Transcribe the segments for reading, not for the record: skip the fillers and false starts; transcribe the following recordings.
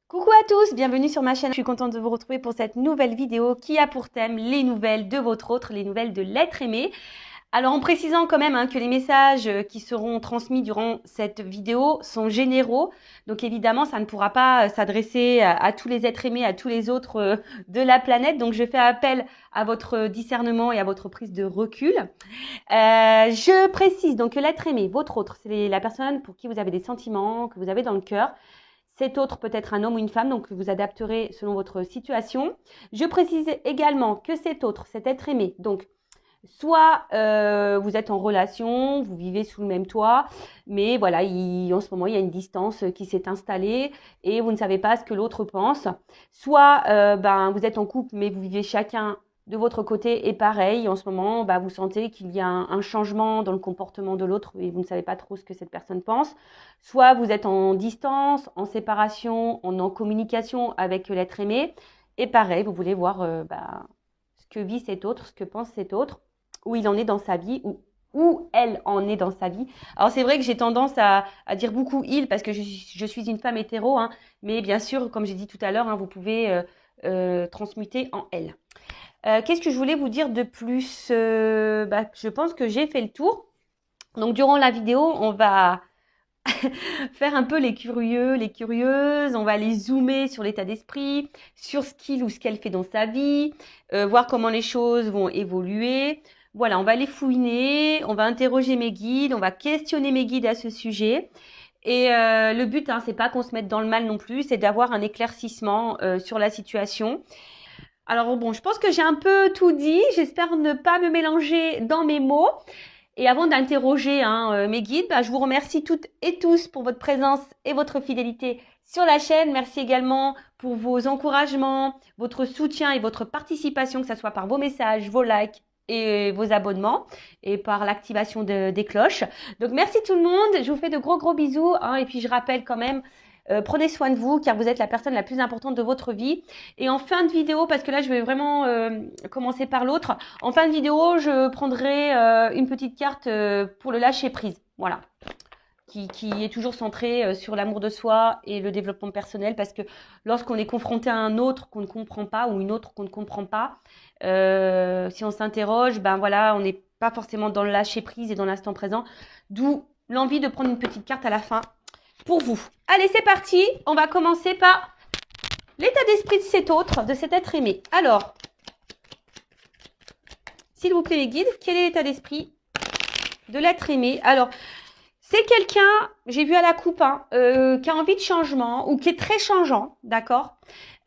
Coucou à tous, bienvenue sur ma chaîne. Je suis contente de vous retrouver pour cette nouvelle vidéo qui a pour thème les nouvelles de votre autre, les nouvelles de l'être aimé. Alors en précisant quand même que les messages qui seront transmis durant cette vidéo sont généraux. Donc évidemment, ça ne pourra pas s'adresser à tous les êtres aimés, à tous les autres de la planète. Donc je fais appel à votre discernement et à votre prise de recul. Je précise donc que l'être aimé, votre autre, c'est la personne pour qui vous avez des sentiments, que vous avez dans le cœur. Cet autre peut être un homme ou une femme, donc vous adapterez selon votre situation. Je précise également que cet autre, cet être aimé, donc soit vous êtes en relation, vous vivez sous le même toit, mais voilà, en ce moment, il y a une distance qui s'est installée et vous ne savez pas ce que l'autre pense. Soit vous êtes en couple, mais vous vivez chacun de votre côté et pareil, en ce moment, vous sentez qu'il y a un changement dans le comportement de l'autre et vous ne savez pas trop ce que cette personne pense. Soit vous êtes en distance, en séparation, en communication avec l'être aimé et pareil, vous voulez voir ce que vit cet autre, ce que pense cet autre, où il en est dans sa vie, où elle en est dans sa vie. Alors c'est vrai que j'ai tendance à dire beaucoup il parce que je suis une femme hétéro, mais bien sûr, comme j'ai dit tout à l'heure, vous pouvez transmuter en elle. Qu'est-ce que je voulais vous dire de plus je pense que j'ai fait le tour. Donc durant la vidéo, on va faire un peu les curieux, les curieuses, on va aller zoomer sur l'état d'esprit, sur ce qu'il ou ce qu'elle fait dans sa vie, voir comment les choses vont évoluer. Voilà, on va aller fouiner, on va interroger mes guides, on va questionner mes guides à ce sujet. Et le but, c'est pas qu'on se mette dans le mal non plus, c'est d'avoir un éclaircissement sur la situation. Alors bon, je pense que j'ai un peu tout dit. J'espère ne pas me mélanger dans mes mots. Et avant d'interroger mes guides, je vous remercie toutes et tous pour votre présence et votre fidélité sur la chaîne. Merci également pour vos encouragements, votre soutien et votre participation, que ce soit par vos messages, vos likes et vos abonnements et par l'activation des cloches. Donc merci tout le monde. Je vous fais de gros bisous. Et puis je rappelle quand même, prenez soin de vous car vous êtes la personne la plus importante de votre vie. Et en fin de vidéo, parce que là je vais vraiment commencer par l'autre, en fin de vidéo je prendrai une petite carte pour le lâcher prise, voilà, qui est toujours centrée sur l'amour de soi et le développement personnel, parce que lorsqu'on est confronté à un autre qu'on ne comprend pas ou une autre qu'on ne comprend pas, si on s'interroge, on n'est pas forcément dans le lâcher prise et dans l'instant présent, d'où l'envie de prendre une petite carte à la fin pour vous. Allez, c'est parti, on va commencer par l'état d'esprit de cet autre, de cet être aimé. Alors, s'il vous plaît les guides, quel est l'état d'esprit de l'être aimé? Alors, c'est quelqu'un, j'ai vu à la coupe, qui a envie de changement ou qui est très changeant, d'accord,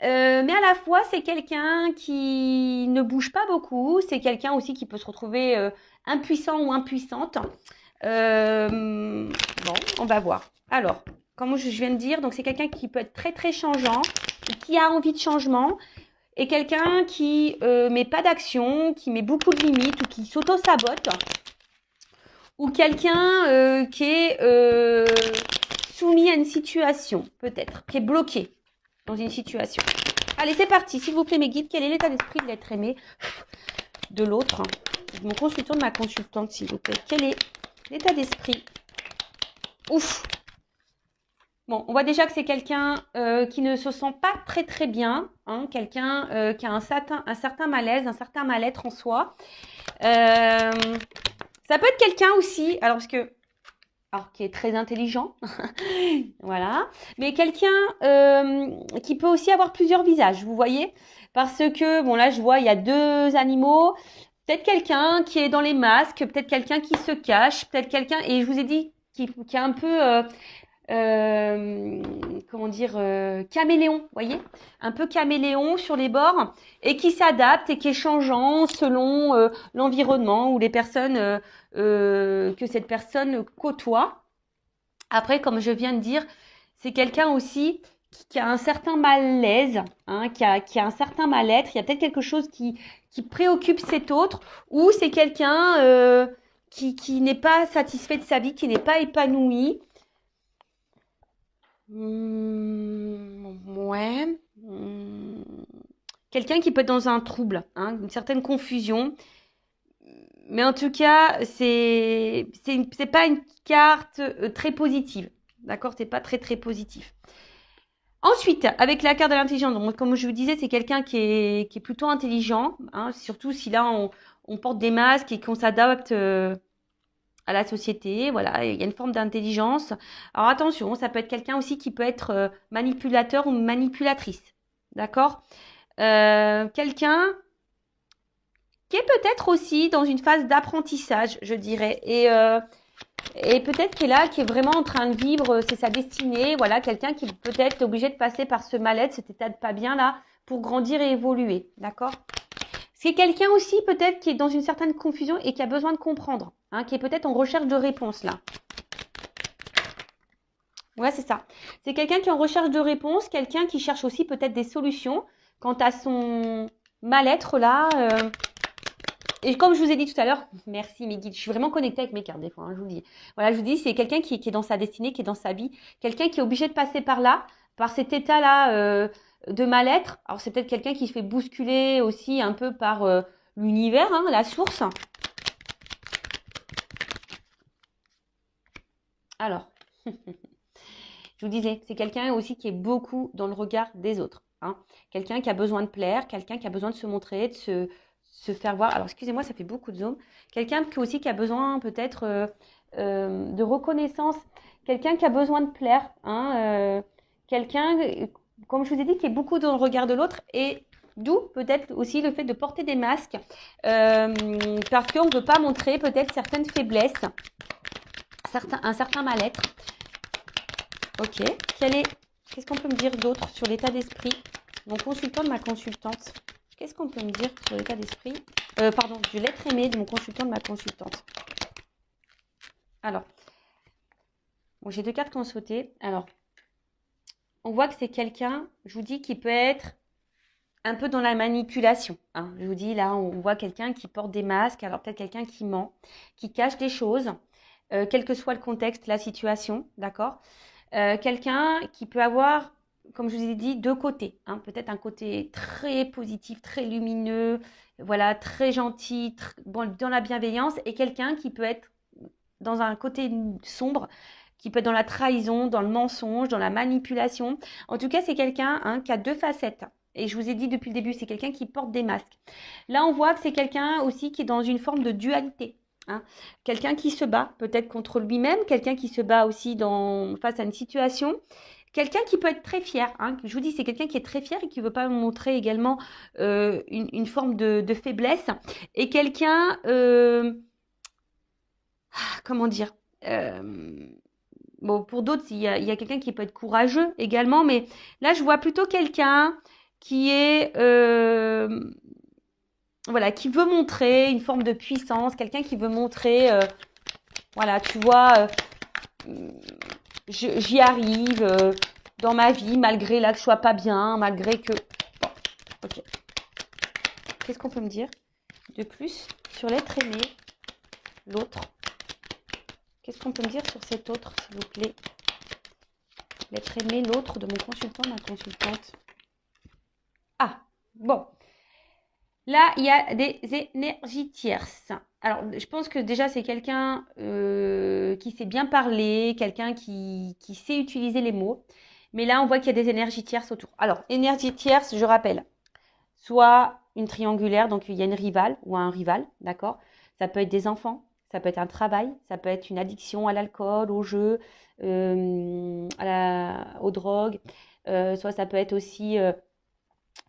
mais à la fois, c'est quelqu'un qui ne bouge pas beaucoup. C'est quelqu'un aussi qui peut se retrouver impuissant ou impuissante. Bon, on va voir. Alors, comme je viens de dire, donc c'est quelqu'un qui peut être très changeant, qui a envie de changement, et quelqu'un qui met pas d'action, qui met beaucoup de limites ou qui s'auto-sabote, ou quelqu'un qui est soumis à une situation, peut-être, qui est bloqué dans une situation. Allez, c'est parti. S'il vous plaît, mes guides, quel est l'état d'esprit de l'être aimé de l'autre, de mon consultant, de ma consultante, s'il vous plaît? Quel est l'état d'esprit? Ouf. Bon, on voit déjà que c'est quelqu'un qui ne se sent pas très bien, quelqu'un qui a un certain malaise, un certain mal-être en soi. Ça peut être quelqu'un aussi, alors qui est très intelligent, voilà, mais quelqu'un qui peut aussi avoir plusieurs visages, vous voyez, parce que, bon là je vois, il y a deux animaux, peut-être quelqu'un qui est dans les masques, peut-être quelqu'un qui se cache, peut-être quelqu'un, et je vous ai dit, qui est un peu, comment dire, caméléon, vous voyez, un peu caméléon sur les bords, et qui s'adapte et qui est changeant selon l'environnement ou les personnes que cette personne côtoie. Après, comme je viens de dire, c'est quelqu'un aussi qui a un certain malaise, qui a un certain mal-être. Il y a peut-être quelque chose qui préoccupe cet autre, ou c'est quelqu'un qui n'est pas satisfait de sa vie, qui n'est pas épanoui. Ouais. Quelqu'un qui peut être dans un trouble, une certaine confusion. Mais en tout cas, c'est pas une carte très positive. D'accord? C'est pas très positif. Ensuite, avec la carte de l'intelligence, donc comme je vous disais, c'est quelqu'un qui est plutôt intelligent, hein, surtout si là on porte des masques et qu'on s'adapte à la société. Voilà, il y a une forme d'intelligence. Alors attention, ça peut être quelqu'un aussi qui peut être manipulateur ou manipulatrice. D'accord? Quelqu'un qui est peut-être aussi dans une phase d'apprentissage, je dirais. Et peut-être qu'il est là, qui est vraiment en train de vivre, c'est sa destinée. Voilà, quelqu'un qui peut-être est obligé de passer par ce mal-être, cet état de pas bien là, pour grandir et évoluer. D'accord? C'est quelqu'un aussi peut-être qui est dans une certaine confusion et qui a besoin de comprendre, hein, qui est peut-être en recherche de réponse là. Ouais, c'est ça. C'est quelqu'un qui est en recherche de réponse, quelqu'un qui cherche aussi peut-être des solutions quant à son mal-être là. Et comme je vous ai dit tout à l'heure, merci mes guides, je suis vraiment connectée avec mes cartes des fois, hein, je vous le dis. Voilà, je vous dis, c'est quelqu'un qui est dans sa destinée, qui est dans sa vie, quelqu'un qui est obligé de passer par là, par cet état-là de mal-être. Alors c'est peut-être quelqu'un qui se fait bousculer aussi un peu par l'univers, hein, la source. Alors, je vous disais, c'est quelqu'un aussi qui est beaucoup dans le regard des autres. Hein. Quelqu'un qui a besoin de plaire, quelqu'un qui a besoin de se montrer, de se faire voir. Alors, excusez-moi, ça fait beaucoup de zoom. Quelqu'un qui aussi qui a besoin peut-être de reconnaissance. Quelqu'un qui a besoin de plaire. Hein, quelqu'un, comme je vous ai dit, qui est beaucoup dans le regard de l'autre. Et d'où peut-être aussi le fait de porter des masques. Parce qu'on ne veut pas montrer peut-être certaines faiblesses, un certain mal-être. Ok. Qu'est-ce qu'on peut me dire d'autre sur l'état d'esprit? Mon consultant de ma consultante. Qu'est-ce qu'on peut me dire sur l'état d'esprit? Pardon, de l'être aimé de mon consultant de ma consultante. Alors, bon, j'ai 2 cartes qui ont sauté. Alors, on voit que c'est quelqu'un, je vous dis, qui peut être un peu dans la manipulation. Hein. Je vous dis, là, on voit quelqu'un qui porte des masques. Alors, peut-être quelqu'un qui ment, qui cache des choses, quel que soit le contexte, la situation, d'accord? Quelqu'un qui peut avoir, comme je vous ai dit, 2 côtés. Hein. Peut-être un côté très positif, très lumineux, voilà, très gentil, bon, dans la bienveillance, et quelqu'un qui peut être dans un côté sombre, qui peut être dans la trahison, dans le mensonge, dans la manipulation. En tout cas, c'est quelqu'un hein, qui a 2 facettes. Et je vous ai dit depuis le début, c'est quelqu'un qui porte des masques. Là, on voit que c'est quelqu'un aussi qui est dans une forme de dualité. Hein. Quelqu'un qui se bat peut-être contre lui-même, quelqu'un qui se bat aussi face à une situation, quelqu'un qui peut être très fier. Hein. Je vous dis, c'est quelqu'un qui est très fier et qui ne veut pas montrer également une forme de faiblesse. Et quelqu'un, comment dire, bon, pour d'autres, il y a quelqu'un qui peut être courageux également, mais là, je vois plutôt quelqu'un qui est voilà, qui veut montrer une forme de puissance, quelqu'un qui veut montrer, voilà, tu vois, j'y arrive dans ma vie, malgré là que je sois pas bien, malgré que... Bon, ok. Qu'est-ce qu'on peut me dire de plus sur l'être aimé, l'autre? Qu'est-ce qu'on peut me dire sur cet autre, s'il vous plaît? L'être aimé, l'autre de mon consultant, ma consultante. Ah, bon. Là, il y a des énergies tierces. Alors, je pense que déjà, c'est quelqu'un qui sait bien parler, quelqu'un qui sait utiliser les mots. Mais là, on voit qu'il y a des énergies tierces autour. Alors, énergie tierce, je rappelle, soit une triangulaire, donc il y a une rivale ou un rival, d'accord? Ça peut être des enfants, ça peut être un travail, ça peut être une addiction à l'alcool, au jeu, aux drogues. Soit ça peut être aussi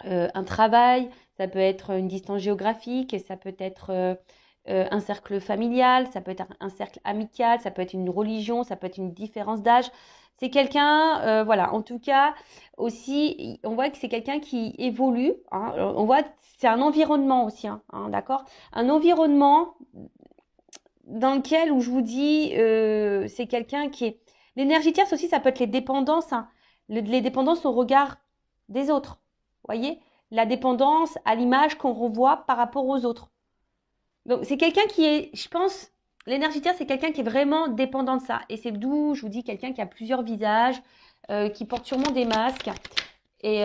un travail, ça peut être une distance géographique, ça peut être un cercle familial, ça peut être un cercle amical, ça peut être une religion, ça peut être une différence d'âge. C'est quelqu'un, voilà, en tout cas, aussi, on voit que c'est quelqu'un qui évolue. Hein, on voit que c'est un environnement aussi, hein, d'accord? Un environnement dans lequel, où je vous dis, c'est quelqu'un qui est... L'énergie tierce aussi, ça peut être les dépendances, hein, les dépendances au regard des autres. Voyez, la dépendance à l'image qu'on revoit par rapport aux autres. Donc, c'est quelqu'un qui est, je pense, l'énergie terre, c'est quelqu'un qui est vraiment dépendant de ça. Et c'est d'où je vous dis quelqu'un qui a plusieurs visages, qui porte sûrement des masques. Et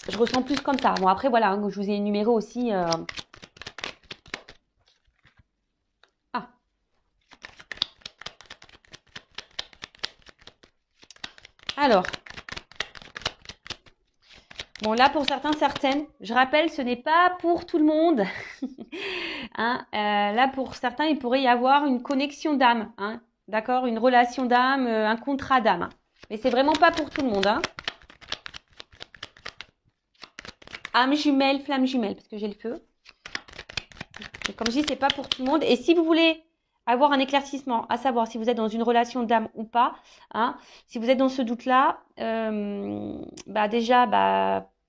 je ressens plus comme ça. Bon, après, voilà, hein, je vous ai énuméré aussi. Ah. Alors, Bon, là, pour certains, certaines, je rappelle, ce n'est pas pour tout le monde. Hein, là, pour certains, il pourrait y avoir une connexion d'âme. Hein, d'accord? Une relation d'âme, un contrat d'âme. Hein. Mais c'est vraiment pas pour tout le monde. Hein. Âme jumelle, flamme jumelle, parce que j'ai le feu. Et comme je dis, c'est pas pour tout le monde. Et si vous voulez avoir un éclaircissement, à savoir si vous êtes dans une relation d'âme ou pas, hein, si vous êtes dans ce doute-là, déjà,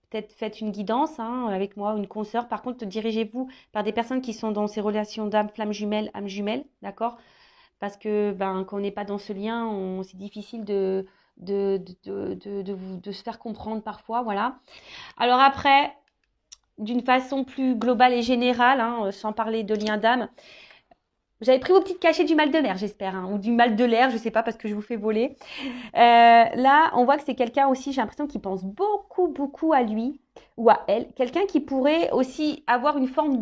peut-être faites une guidance hein, avec moi ou une consoeur. Par contre, dirigez-vous par des personnes qui sont dans ces relations d'âme, flamme jumelle, âme jumelle, d'accord? Parce que quand on n'est pas dans ce lien, c'est difficile de se faire comprendre parfois, voilà. Alors après, d'une façon plus globale et générale, hein, sans parler de lien d'âme, vous avez pris vos petites cachets du mal de mer, j'espère, hein, ou du mal de l'air, je sais pas, parce que je vous fais voler. Là, on voit que c'est quelqu'un aussi, j'ai l'impression, qui pense beaucoup, beaucoup à lui ou à elle. Quelqu'un qui pourrait aussi avoir une forme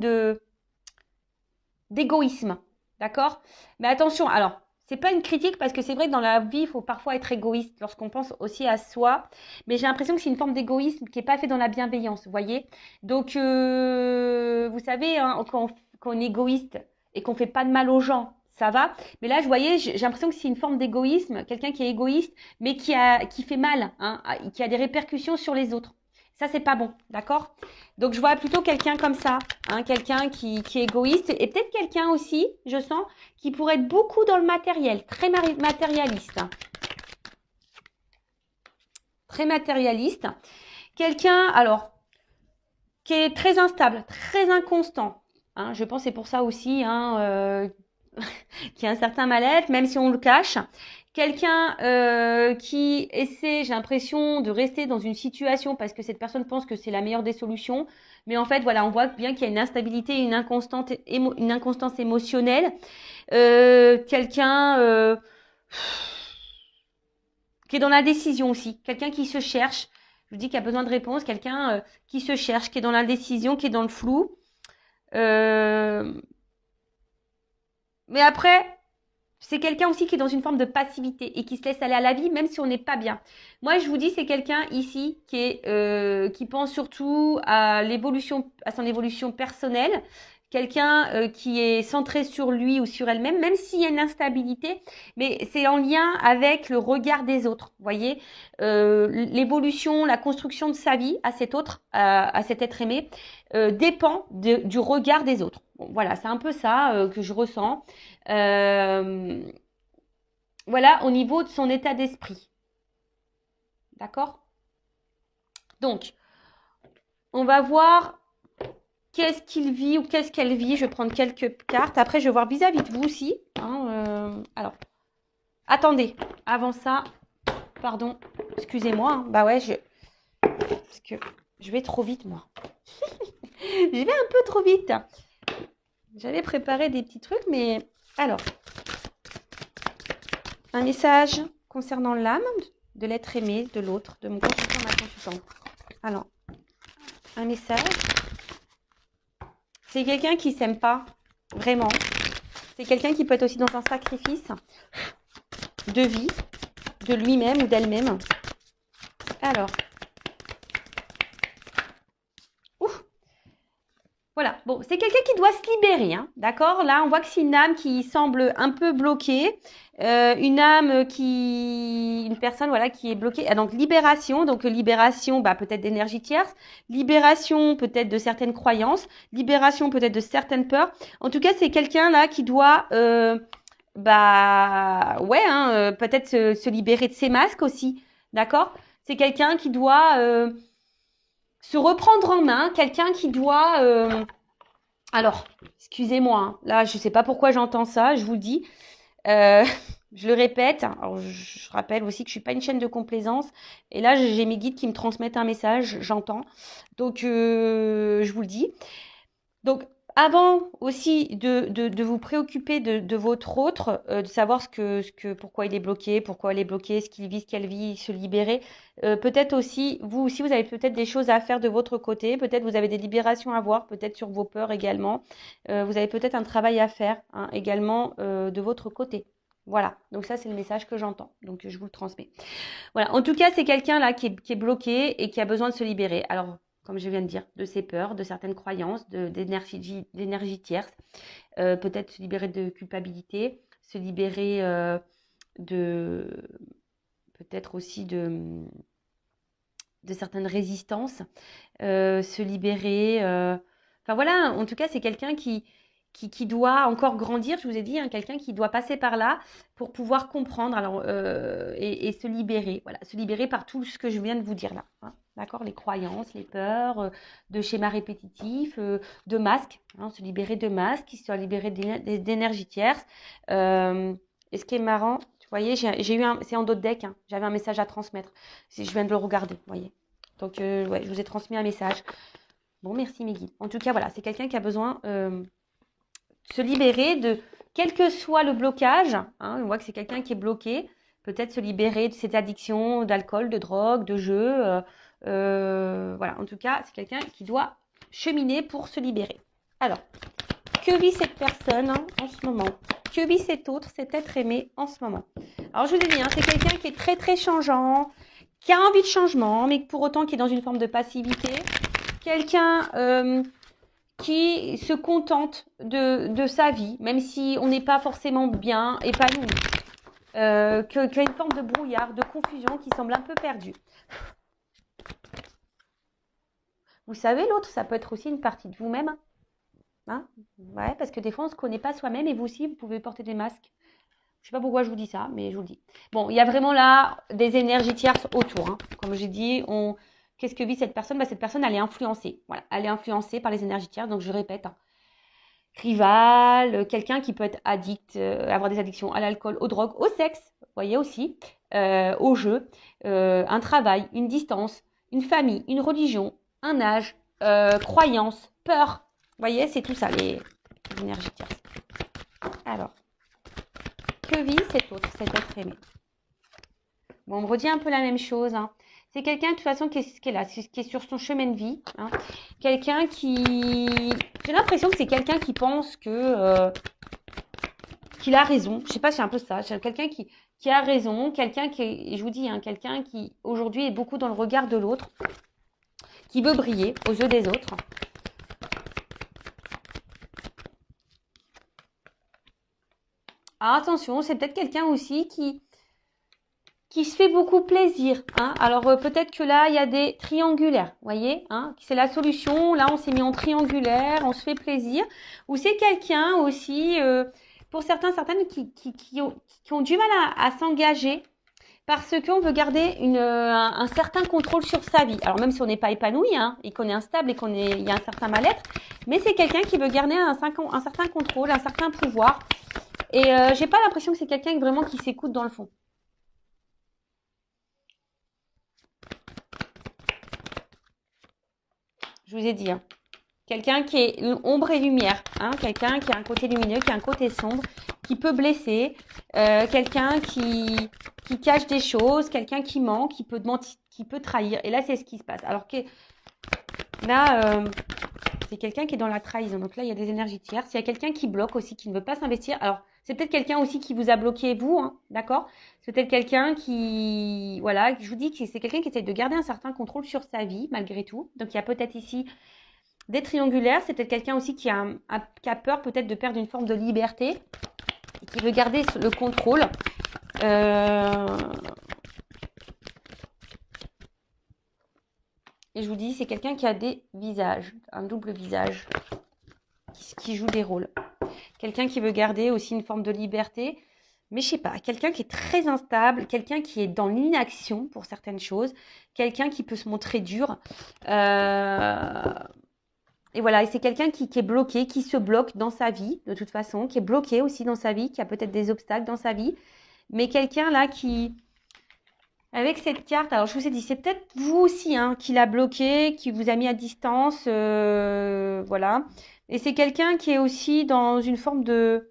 d'égoïsme, d'accord? Mais attention, alors, c'est pas une critique parce que c'est vrai que dans la vie, il faut parfois être égoïste lorsqu'on pense aussi à soi. Mais j'ai l'impression que c'est une forme d'égoïsme qui n'est pas fait dans la bienveillance, vous voyez? Donc, vous savez, hein, quand on est égoïste et qu'on fait pas de mal aux gens, ça va. Mais là, je voyais, j'ai l'impression que c'est une forme d'égoïsme, quelqu'un qui est égoïste, mais qui fait mal, hein, qui a des répercussions sur les autres. Ça, c'est pas bon, d'accord? Donc, je vois plutôt quelqu'un comme ça, hein, quelqu'un qui est égoïste et peut-être quelqu'un aussi, je sens, qui pourrait être beaucoup dans le matériel, très matérialiste. Très matérialiste. Quelqu'un, alors, qui est très instable, très inconstant. Hein, je pense que c'est pour ça aussi hein, qu'il y a un certain mal-être, même si on le cache. Quelqu'un qui essaie, j'ai l'impression, de rester dans une situation parce que cette personne pense que c'est la meilleure des solutions. Mais en fait, voilà, on voit bien qu'il y a une instabilité, une inconstance émotionnelle. Quelqu'un qui est dans la décision aussi. Quelqu'un qui se cherche. Je vous dis qu'il y a besoin de réponse. Quelqu'un qui se cherche, qui est dans l'indécision, qui est dans le flou. Mais après, c'est quelqu'un aussi qui est dans une forme de passivité et qui se laisse aller à la vie, même si on n'est pas bien. Moi, je vous dis, c'est quelqu'un ici qui pense surtout à son évolution personnelle. Quelqu'un qui est centré sur lui ou sur elle-même, même s'il y a une instabilité, mais c'est en lien avec le regard des autres. Vous voyez, l'évolution, la construction de sa vie à cet autre, à cet être aimé, dépend du regard des autres. Bon, voilà, c'est un peu ça que je ressens. Voilà, au niveau de son état d'esprit. D'accord? Donc, on va voir qu'est-ce qu'il vit ou qu'est-ce qu'elle vit. Je vais prendre quelques cartes. Après, je vais voir vis-à-vis de vous aussi. Hein, alors, attendez. Avant ça, pardon, excusez-moi. Hein, bah ouais, parce que je vais trop vite, moi. Je vais un peu trop vite. J'avais préparé des petits trucs, mais... Alors, un message concernant l'âme de l'être aimé, de l'autre, de mon consultant, ma consultante. Alors, un message. C'est quelqu'un qui s'aime pas, vraiment. C'est quelqu'un qui peut être aussi dans un sacrifice de vie, de lui-même ou d'elle-même. Alors, voilà, bon, c'est quelqu'un qui doit se libérer, hein, d'accord? Là, on voit que c'est une âme qui semble un peu bloquée, une personne, voilà, qui est bloquée. Ah, donc, libération, peut-être d'énergie tierce, libération, peut-être de certaines croyances, libération, peut-être de certaines peurs. En tout cas, c'est quelqu'un là qui doit, peut-être se libérer de ses masques aussi, d'accord? C'est quelqu'un qui doit se reprendre en main, quelqu'un qui doit... Alors, excusez-moi, hein, là, je ne sais pas pourquoi j'entends ça, je vous le dis. Je le répète, alors je rappelle aussi que je ne suis pas une chaîne de complaisance. Et là, j'ai mes guides qui me transmettent un message, j'entends. Donc, je vous le dis. Donc, avant aussi de vous préoccuper de votre autre, de savoir pourquoi il est bloqué, pourquoi elle est bloquée, ce qu'il vit, ce qu'elle vit, se libérer. Peut-être aussi, vous aussi, vous avez peut-être des choses à faire de votre côté. Peut-être vous avez des libérations à voir, peut-être sur vos peurs également. Vous avez peut-être un travail à faire hein, également de votre côté. Voilà, donc ça c'est le message que j'entends, donc je vous le transmets. Voilà, en tout cas c'est quelqu'un là qui est bloqué et qui a besoin de se libérer. Alors, comme je viens de dire, de ses peurs, de certaines croyances, d'énergie tierce, peut-être se libérer de culpabilité, se libérer de peut-être aussi de certaines résistances, se libérer. Enfin voilà, en tout cas, c'est quelqu'un qui doit encore grandir, je vous ai dit, hein, quelqu'un qui doit passer par là pour pouvoir comprendre alors, et se libérer. Voilà, se libérer par tout ce que je viens de vous dire là. Hein, d'accord, les croyances, les peurs, de schémas répétitifs, de masques, hein, se libérer de masques, se libérer d'énergie tierce. Et ce qui est marrant, vous voyez, j'ai eu c'est en d'autres decks, hein, j'avais un message à transmettre. Je viens de le regarder, vous voyez. Donc, ouais, je vous ai transmis un message. Bon, merci mes guides. En tout cas, voilà, c'est quelqu'un qui a besoin de se libérer de, quel que soit le blocage, hein, on voit que c'est quelqu'un qui est bloqué, peut-être se libérer de cette addiction d'alcool, de drogue, de jeu. Voilà, en tout cas, c'est quelqu'un qui doit cheminer pour se libérer. Alors, que vit cette personne hein, en ce moment? Que vit cet autre, cet être aimé en ce moment? Alors, je vous ai dit, hein, c'est quelqu'un qui est très, très changeant, qui a envie de changement, mais pour autant qui est dans une forme de passivité. Quelqu'un qui se contente de sa vie, même si on n'est pas forcément bien épanoui. Qui a une forme de brouillard, de confusion, qui semble un peu perdu. Vous savez, l'autre, ça peut être aussi une partie de vous-même. Hein, ouais, parce que des fois, on ne se connaît pas soi-même et vous aussi, vous pouvez porter des masques. Je ne sais pas pourquoi je vous dis ça, mais je vous le dis. Bon, il y a vraiment là des énergies tierces autour. Hein. Comme j'ai dit, qu'est-ce que vit cette personne? Cette personne, elle est influencée. Voilà, elle est influencée par les énergies tierces. Donc, je répète, hein. Rival, quelqu'un qui peut être addict, avoir des addictions à l'alcool, aux drogues, au sexe, vous voyez aussi, au jeu, un travail, une distance, une famille, une religion, un âge, croyance, peur. Vous voyez, c'est tout ça, les énergies tierces. Alors, que vit cet autre, cet être aimé? Bon, on me redit un peu la même chose. Hein. C'est quelqu'un, de toute façon, qui est là, qui est sur son chemin de vie. Hein. Quelqu'un qui... J'ai l'impression que c'est quelqu'un qui pense que... qu'il a raison. Je sais pas, c'est un peu ça. C'est quelqu'un qui a raison. Quelqu'un qui... Je vous dis, hein, quelqu'un qui, aujourd'hui, est beaucoup dans le regard de l'autre. Qui veut briller aux yeux des autres. Alors, attention, c'est peut-être quelqu'un aussi qui se fait beaucoup plaisir. Hein. Alors, peut-être que là, il y a des triangulaires, vous voyez hein. C'est la solution. Là, on s'est mis en triangulaire, on se fait plaisir. Ou c'est quelqu'un aussi, pour certaines, qui ont du mal à s'engager parce qu'on veut garder un certain contrôle sur sa vie. Alors, même si on n'est pas épanoui hein, et qu'on est instable et il y a un certain mal-être, mais c'est quelqu'un qui veut garder un certain contrôle, un certain pouvoir. Et j'ai pas l'impression que c'est quelqu'un vraiment qui s'écoute dans le fond. Je vous ai dit, hein. Quelqu'un qui est ombre et lumière, hein. Quelqu'un qui a un côté lumineux, qui a un côté sombre, qui peut blesser, quelqu'un qui cache des choses, quelqu'un qui ment, qui peut mentir, qui peut trahir. Et là, c'est ce qui se passe. Alors que là, c'est quelqu'un qui est dans la trahison. Donc là, il y a des énergies tierces. Il y a quelqu'un qui bloque aussi, qui ne veut pas s'investir. Alors, c'est peut-être quelqu'un aussi qui vous a bloqué, vous, hein, d'accord? C'est peut-être quelqu'un qui, voilà, je vous dis que c'est quelqu'un qui essaie de garder un certain contrôle sur sa vie, malgré tout. Donc, il y a peut-être ici des triangulaires. C'est peut-être quelqu'un aussi qui a peur peut-être de perdre une forme de liberté et qui veut garder le contrôle. Et je vous dis, c'est quelqu'un qui a des visages, un double visage, qui joue des rôles. Quelqu'un qui veut garder aussi une forme de liberté, mais je sais pas, quelqu'un qui est très instable, quelqu'un qui est dans l'inaction pour certaines choses, quelqu'un qui peut se montrer dur. Et voilà, et c'est quelqu'un qui est bloqué, qui se bloque dans sa vie, de toute façon, qui est bloqué aussi dans sa vie, qui a peut-être des obstacles dans sa vie, mais quelqu'un là qui... Avec cette carte, alors je vous ai dit, c'est peut-être vous aussi hein, qui l'a bloqué, qui vous a mis à distance, voilà. Et c'est quelqu'un qui est aussi dans une forme de...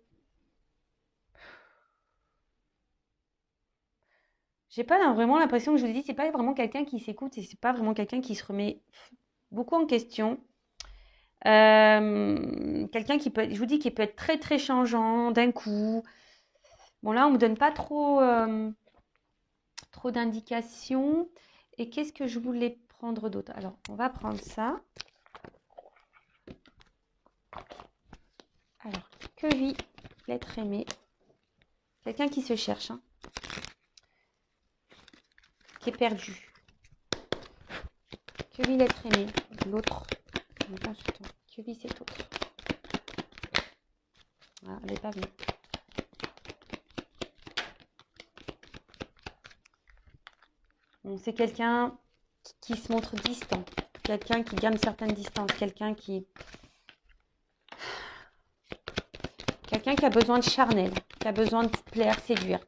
J'ai pas vraiment l'impression que je vous ai dit, c'est pas vraiment quelqu'un qui s'écoute et c'est pas vraiment quelqu'un qui se remet beaucoup en question. Quelqu'un qui peut, je vous dis, qui peut être très très changeant d'un coup. Bon, là, on ne me donne pas trop, trop d'indications. Et qu'est-ce que je voulais prendre d'autre? Alors, on va prendre ça. Alors, que vit l'être aimé? Quelqu'un qui se cherche, hein, qui est perdu. Que vit l'être aimé? L'autre, le consultant. Que vit cet autre? Ah, elle n'est pas venue. Bon, c'est quelqu'un qui se montre distant, quelqu'un qui garde une certaine distance, quelqu'un qui a besoin de charnel, qui a besoin de plaire, séduire.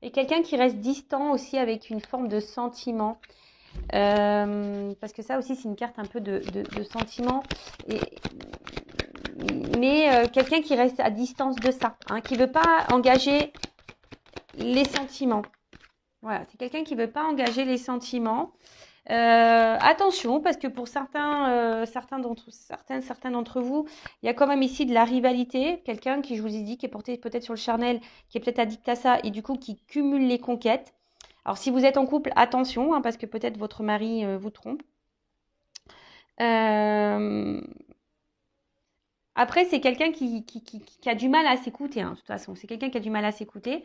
Et quelqu'un qui reste distant aussi avec une forme de sentiment. Parce que ça aussi, c'est une carte un peu de sentiment. Mais quelqu'un qui reste à distance de ça, hein, qui ne veut pas engager les sentiments. Voilà, c'est quelqu'un qui ne veut pas engager les sentiments. Attention, parce que pour certains d'entre vous, il y a quand même ici de la rivalité. Quelqu'un qui, je vous ai dit, qui est porté peut-être sur le charnel, qui est peut-être addict à ça et du coup qui cumule les conquêtes. Alors, si vous êtes en couple, attention, hein, parce que peut-être votre mari vous trompe. Après, c'est quelqu'un qui a du mal à s'écouter, hein, de toute façon. C'est quelqu'un qui a du mal à s'écouter.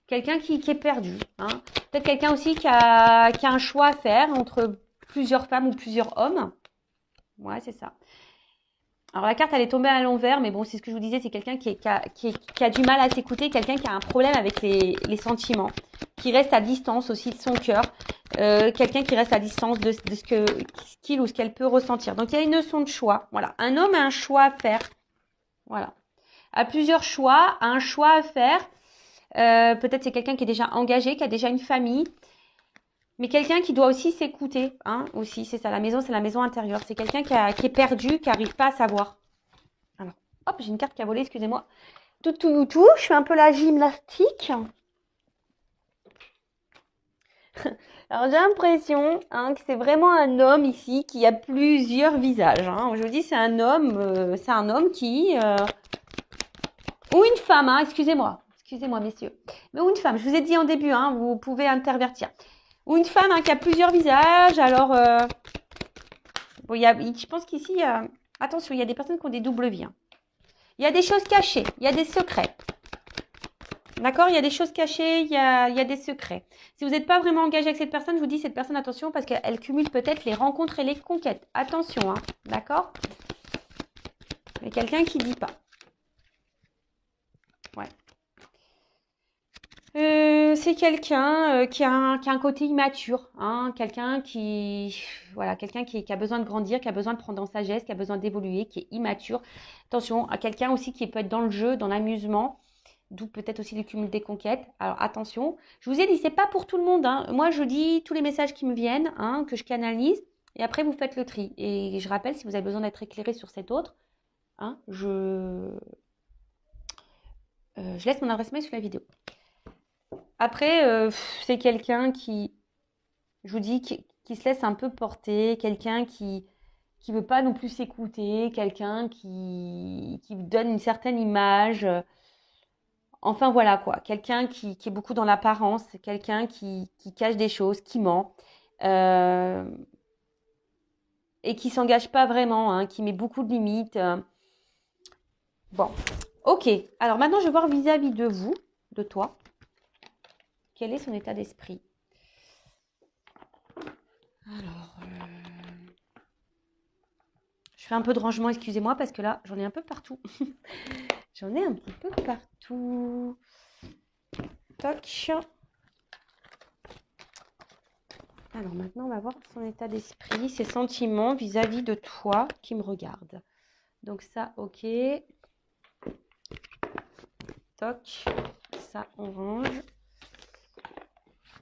Quelqu'un qui est perdu. Hein. Peut-être quelqu'un aussi qui a un choix à faire entre plusieurs femmes ou plusieurs hommes. Ouais, c'est ça. Alors, la carte, elle est tombée à l'envers, mais bon, c'est ce que je vous disais, c'est quelqu'un qui a du mal à s'écouter, quelqu'un qui a un problème avec les sentiments, qui reste à distance aussi de son cœur, quelqu'un qui reste à distance de ce qu'il ou ce qu'elle peut ressentir. Donc, il y a une notion de choix. Voilà. Un homme a un choix à faire. Voilà. A plusieurs choix, a un choix à faire. Peut-être c'est quelqu'un qui est déjà engagé, qui a déjà une famille, mais quelqu'un qui doit aussi s'écouter, hein, aussi, c'est ça, la maison, c'est la maison intérieure. C'est quelqu'un qui est perdu, qui n'arrive pas à savoir. Alors, hop, j'ai une carte qui a volé, excusez-moi. Tout, je fais un peu la gymnastique. Alors, j'ai l'impression hein, que c'est vraiment un homme ici qui a plusieurs visages. Hein. Je vous dis, c'est un homme qui... ou une femme, hein, excusez-moi, messieurs. Mais ou une femme, je vous ai dit en début, hein, vous pouvez intervertir. Ou une femme hein, qui a plusieurs visages. Alors, bon, je pense qu'ici, attention, il y a des personnes qui ont des doubles vies. Hein. Il y a des choses cachées, il y a des secrets. D'accord? Il y a des choses cachées, il y a des secrets. Si vous n'êtes pas vraiment engagé avec cette personne, je vous dis, cette personne, attention, parce qu'elle cumule peut-être les rencontres et les conquêtes. Attention, hein, d'accord? Mais quelqu'un qui ne dit pas. Ouais. C'est quelqu'un qui a un côté immature, hein, quelqu'un qui a besoin de grandir, qui a besoin de prendre en sagesse, qui a besoin d'évoluer, qui est immature. Attention, à quelqu'un aussi qui peut être dans le jeu, dans l'amusement, d'où peut-être aussi le cumul des conquêtes. Alors attention, je vous ai dit, c'est pas pour tout le monde. Hein. Moi, je dis tous les messages qui me viennent, hein, que je canalise, et après vous faites le tri. Et je rappelle, si vous avez besoin d'être éclairé sur cet autre, hein, je laisse mon adresse mail sous la vidéo. Après, c'est quelqu'un qui, je vous dis, qui se laisse un peu porter, quelqu'un qui veut pas non plus s'écouter, quelqu'un qui donne une certaine image. Enfin voilà quoi, quelqu'un qui est beaucoup dans l'apparence, quelqu'un qui cache des choses, qui ment et qui s'engage pas vraiment, hein, qui met beaucoup de limites. Bon, ok. Alors maintenant, je vais voir vis-à-vis de vous, de toi. Quel est son état d'esprit? Alors, je fais un peu de rangement, excusez-moi, parce que là, j'en ai un peu partout. J'en ai un petit peu partout. Toc. Alors maintenant, on va voir son état d'esprit, ses sentiments vis-à-vis de toi qui me regarde. Donc ça, ok. Toc. Ça, on range.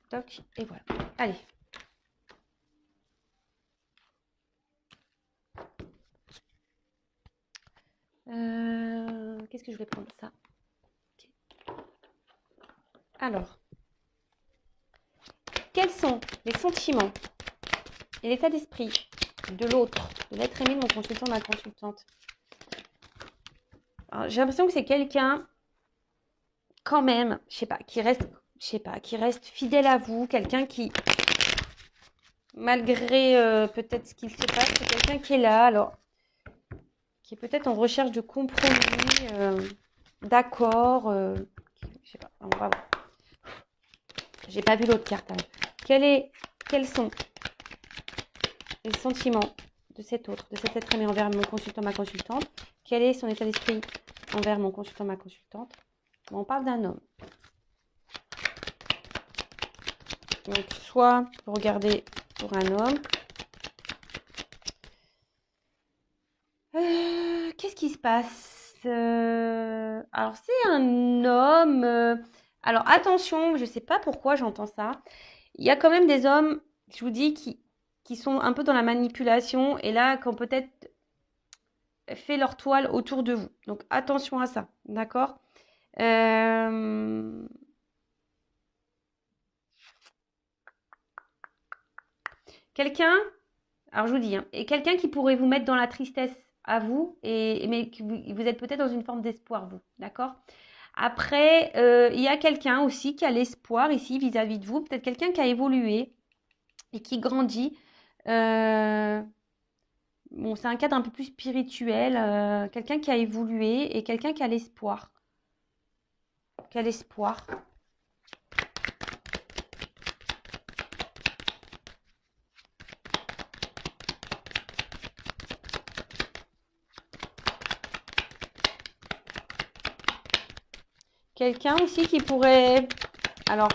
Toc. Et voilà. Allez. Qu'est-ce que je vais prendre? Ça. Okay. Alors. Quels sont les sentiments et l'état d'esprit de l'autre, de l'être aimé de mon consultant, ma consultante? J'ai l'impression que c'est quelqu'un, quand même, je sais pas, qui reste fidèle à vous, quelqu'un qui, malgré peut-être ce qu'il se passe, c'est quelqu'un qui est là, alors, qui est peut-être en recherche de compromis, d'accord, je sais pas, on va voir. J'ai pas vu l'autre carte. Alors. Quels sont les sentiments de cet autre, de cet être aimé envers mon consultant, ma consultante? Quel est son état d'esprit envers mon consultant, ma consultante? Bon, on parle d'un homme. Donc, soit vous regardez pour un homme. Qu'est-ce qui se passe? Alors, c'est un homme. Alors, attention, je ne sais pas pourquoi j'entends ça. Il y a quand même des hommes, je vous dis, qui sont un peu dans la manipulation et là, qui ont peut-être fait leur toile autour de vous. Donc, attention à ça, d'accord? Quelqu'un, alors je vous dis, hein, et quelqu'un qui pourrait vous mettre dans la tristesse à vous, mais vous êtes peut-être dans une forme d'espoir, vous, d'accord? Après, il y a quelqu'un aussi qui a l'espoir ici vis-à-vis de vous, peut-être quelqu'un qui a évolué et qui grandit. Bon, c'est un cadre un peu plus spirituel, quelqu'un qui a évolué et quelqu'un qui a l'espoir. Qui a l'espoir. Quelqu'un aussi qui pourrait... Alors,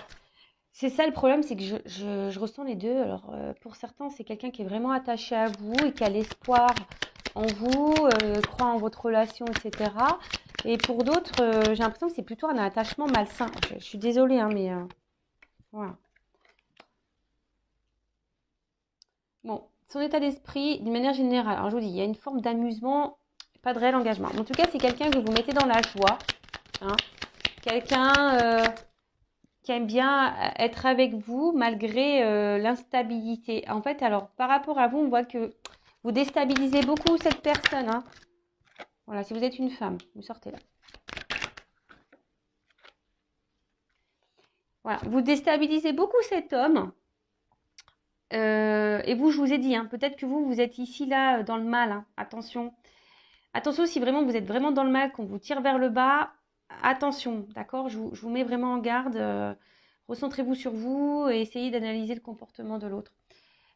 c'est ça le problème, c'est que je ressens les deux. Alors, pour certains, c'est quelqu'un qui est vraiment attaché à vous et qui a l'espoir en vous, croit en votre relation, etc. Et pour d'autres, j'ai l'impression que c'est plutôt un attachement malsain. Je suis désolée, hein, mais voilà. Bon, son état d'esprit, d'une manière générale, alors je vous dis, il y a une forme d'amusement, pas de réel engagement. En tout cas, c'est quelqu'un que vous mettez dans la joie. Hein. Quelqu'un qui aime bien être avec vous malgré l'instabilité. En fait, alors, par rapport à vous, on voit que vous déstabilisez beaucoup cette personne. Hein. Voilà, si vous êtes une femme, vous sortez là. Voilà, vous déstabilisez beaucoup cet homme. Et vous, je vous ai dit, hein, peut-être que vous êtes ici, là, dans le mal. Hein. Attention. Attention, si vraiment vous êtes vraiment dans le mal, qu'on vous tire vers le bas, attention, d'accord? Je vous mets vraiment en garde. Recentrez-vous sur vous et essayez d'analyser le comportement de l'autre.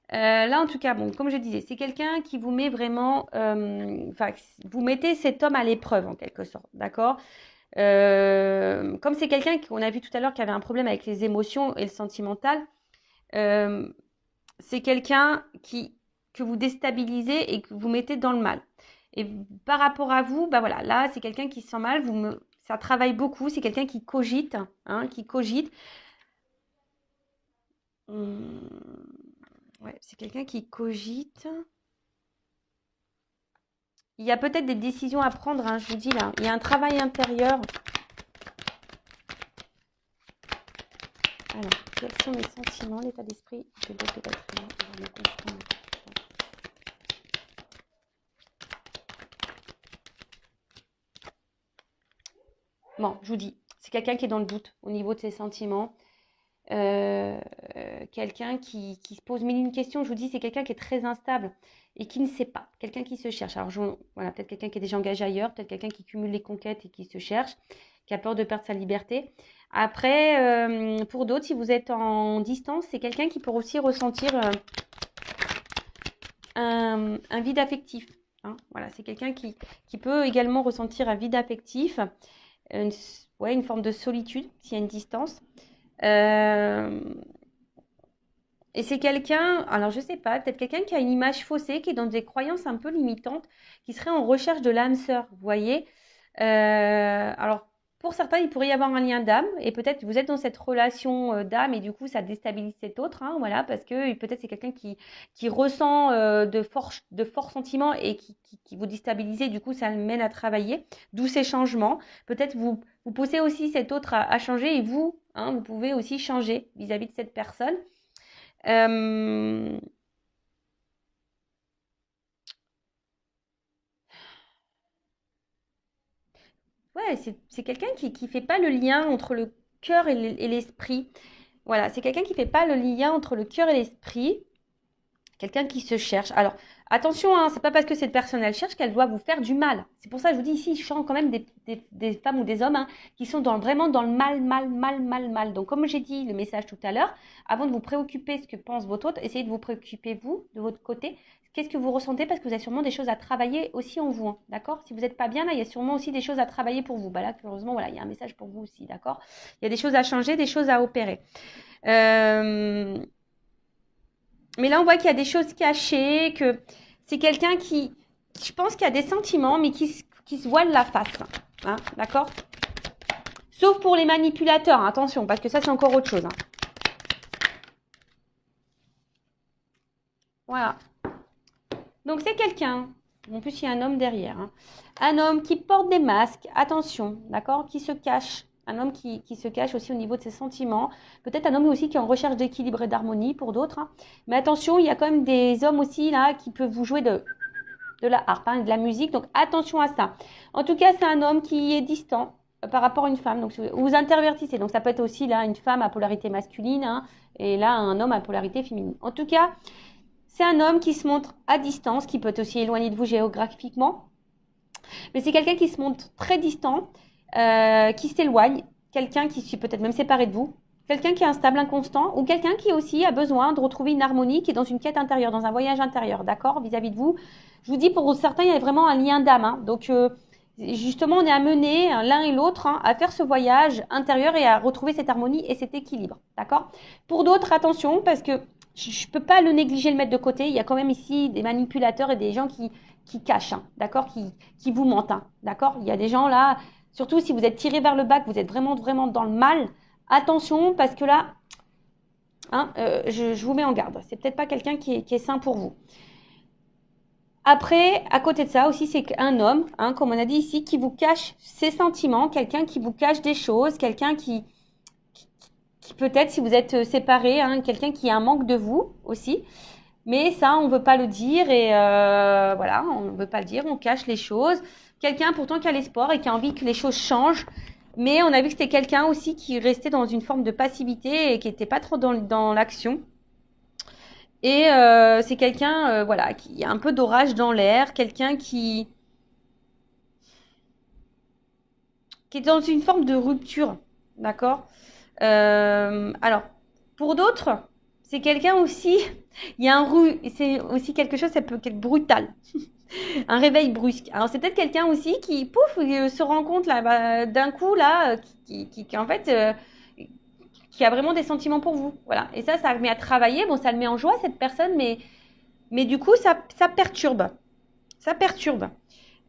Là, en tout cas, bon, comme je disais, c'est quelqu'un qui vous met vraiment, enfin, vous mettez cet homme à l'épreuve en quelque sorte, d'accord? Comme c'est quelqu'un qu'on a vu tout à l'heure qui avait un problème avec les émotions et le sentimental, c'est quelqu'un que vous déstabilisez et que vous mettez dans le mal. Et par rapport à vous, bah voilà, là, c'est quelqu'un qui se sent mal, ça travaille beaucoup, c'est quelqu'un qui cogite, hein, qui cogite. Ouais, c'est quelqu'un qui cogite. Il y a peut-être des décisions à prendre, hein, je vous dis là. Il y a un travail intérieur. Alors, quels sont les sentiments, l'état d'esprit de l'autre être humain envers mon conjoint? Bon, je vous dis, c'est quelqu'un qui est dans le doute au niveau de ses sentiments. Quelqu'un qui se pose mille et une questions. Je vous dis, c'est quelqu'un qui est très instable et qui ne sait pas. Quelqu'un qui se cherche. Alors, voilà, peut-être quelqu'un qui est déjà engagé ailleurs, peut-être quelqu'un qui cumule les conquêtes et qui se cherche, qui a peur de perdre sa liberté. Après, pour d'autres, si vous êtes en distance, c'est quelqu'un qui peut aussi ressentir un vide affectif. Hein. Voilà, c'est quelqu'un qui peut également ressentir un vide affectif, une forme de solitude s'il y a une distance. Et c'est quelqu'un, alors je sais pas, peut-être quelqu'un qui a une image faussée, qui est dans des croyances un peu limitantes, qui serait en recherche de l'âme sœur, vous voyez. Alors, pour certains, il pourrait y avoir un lien d'âme, et peut-être vous êtes dans cette relation d'âme, et du coup, ça déstabilise cet autre, hein, voilà, parce que peut-être c'est quelqu'un qui ressent de forts sentiments et qui vous déstabilise, et du coup, ça le mène à travailler, d'où ces changements. Peut-être vous poussez aussi cet autre à changer, et vous, hein, vous pouvez aussi changer vis-à-vis de cette personne. Euh, Ouais, c'est quelqu'un qui fait pas le lien entre le cœur et l'esprit. Voilà, c'est quelqu'un qui fait pas le lien entre le cœur et l'esprit. Quelqu'un qui se cherche. Alors, attention, hein, c'est pas parce que cette personne elle cherche qu'elle doit vous faire du mal. C'est pour ça que je vous dis ici, je sens quand même des femmes ou des hommes hein, qui sont vraiment dans le mal, mal, mal, mal, mal. Donc, comme j'ai dit le message tout à l'heure, avant de vous préoccuper ce que pense votre autre, essayez de vous préoccuper vous, de votre côté. Qu'est-ce que vous ressentez? Parce que vous avez sûrement des choses à travailler aussi en vous. Hein, d'accord? Si vous n'êtes pas bien, là, il y a sûrement aussi des choses à travailler pour vous. Bah là, heureusement, voilà, il y a un message pour vous aussi. D'accord? Il y a des choses à changer, des choses à opérer. Mais là, on voit qu'il y a des choses cachées, que c'est quelqu'un qui, je pense qu'il y a des sentiments, mais qui se voile la face. Hein, d'accord? Sauf pour les manipulateurs, hein, attention, parce que ça, c'est encore autre chose. Hein. Voilà. Donc, c'est quelqu'un. En plus, il y a un homme derrière. Hein. Un homme qui porte des masques, attention, d'accord? Qui se cache. Un homme qui se cache aussi au niveau de ses sentiments. Peut-être un homme aussi qui est en recherche d'équilibre et d'harmonie pour d'autres. Hein. Mais attention, il y a quand même des hommes aussi là qui peuvent vous jouer de la harpe, hein, de la musique. Donc attention à ça. En tout cas, c'est un homme qui est distant par rapport à une femme. Donc vous intervertissez. Donc ça peut être aussi là une femme à polarité masculine hein, et là un homme à polarité féminine. En tout cas, c'est un homme qui se montre à distance, qui peut être aussi éloigné de vous géographiquement. Mais c'est quelqu'un qui se montre très distant, qui s'éloigne, quelqu'un qui s'est peut-être même séparé de vous, quelqu'un qui est instable, inconstant, ou quelqu'un qui aussi a besoin de retrouver une harmonie, qui est dans une quête intérieure, dans un voyage intérieur, d'accord, vis-à-vis de vous. Je vous dis, pour certains, il y a vraiment un lien d'âme. Hein. Donc, justement, on est amené l'un et l'autre hein, à faire ce voyage intérieur et à retrouver cette harmonie et cet équilibre, d'accord. Pour d'autres, attention, parce que je ne peux pas le négliger, le mettre de côté. Il y a quand même ici des manipulateurs et des gens qui cachent, hein, d'accord, qui vous mentent, hein, d'accord. Il y a des gens là, surtout si vous êtes tiré vers le bas, que vous êtes vraiment, vraiment dans le mal, attention parce que là, hein, je vous mets en garde. C'est peut-être pas quelqu'un qui est sain pour vous. Après, à côté de ça aussi, c'est un homme, hein, comme on a dit ici, qui vous cache ses sentiments, quelqu'un qui vous cache des choses, quelqu'un qui peut-être, si vous êtes séparés, hein, quelqu'un qui a un manque de vous aussi. Mais ça, on ne veut pas le dire et voilà, on ne veut pas le dire, on cache les choses. Quelqu'un pourtant qui a l'espoir et qui a envie que les choses changent. Mais on a vu que c'était quelqu'un aussi qui restait dans une forme de passivité et qui n'était pas trop dans l'action. Et c'est quelqu'un voilà, qui a un peu d'orage dans l'air, quelqu'un qui est dans une forme de rupture. D'accord alors, pour d'autres, c'est quelqu'un aussi, il y a c'est aussi quelque chose, ça peut être brutal. Un réveil brusque. Alors, c'est peut-être quelqu'un aussi qui, pouf, se rend compte là, d'un coup, là, qui en fait, qui a vraiment des sentiments pour vous. Voilà. Et ça le met à travailler. Bon, ça le met en joie, cette personne, mais du coup, ça perturbe. Ça perturbe.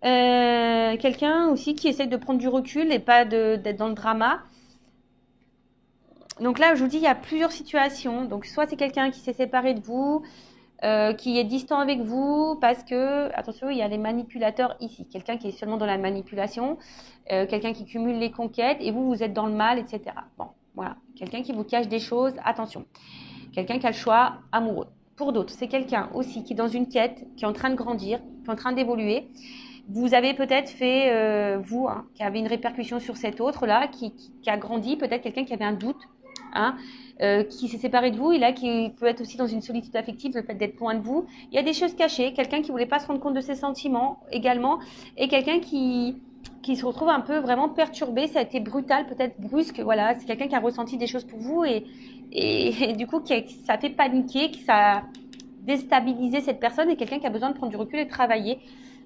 Quelqu'un aussi qui essaie de prendre du recul et pas d'être dans le drama. Donc là, je vous dis, il y a plusieurs situations. Donc, soit c'est quelqu'un qui s'est séparé de vous, qui est distant avec vous, parce que, attention, il y a les manipulateurs ici. Quelqu'un qui est seulement dans la manipulation, quelqu'un qui cumule les conquêtes, et vous êtes dans le mal, etc. Bon, voilà. Quelqu'un qui vous cache des choses, attention. Quelqu'un qui a le choix amoureux. Pour d'autres, c'est quelqu'un aussi qui est dans une quête, qui est en train de grandir, qui est en train d'évoluer. Vous avez peut-être fait, vous, hein, qui avez une répercussion sur cet autre-là, qui a grandi, peut-être quelqu'un qui avait un doute, hein, qui s'est séparé de vous et là qui peut être aussi dans une solitude affective, le fait d'être loin de vous. Il y a des choses cachées, quelqu'un qui voulait pas se rendre compte de ses sentiments également, et quelqu'un qui se retrouve un peu vraiment perturbé. Ça a été brutal, peut-être brusque. Voilà, c'est quelqu'un qui a ressenti des choses pour vous et du coup ça a fait paniquer, ça a déstabilisé cette personne, et quelqu'un qui a besoin de prendre du recul et de travailler.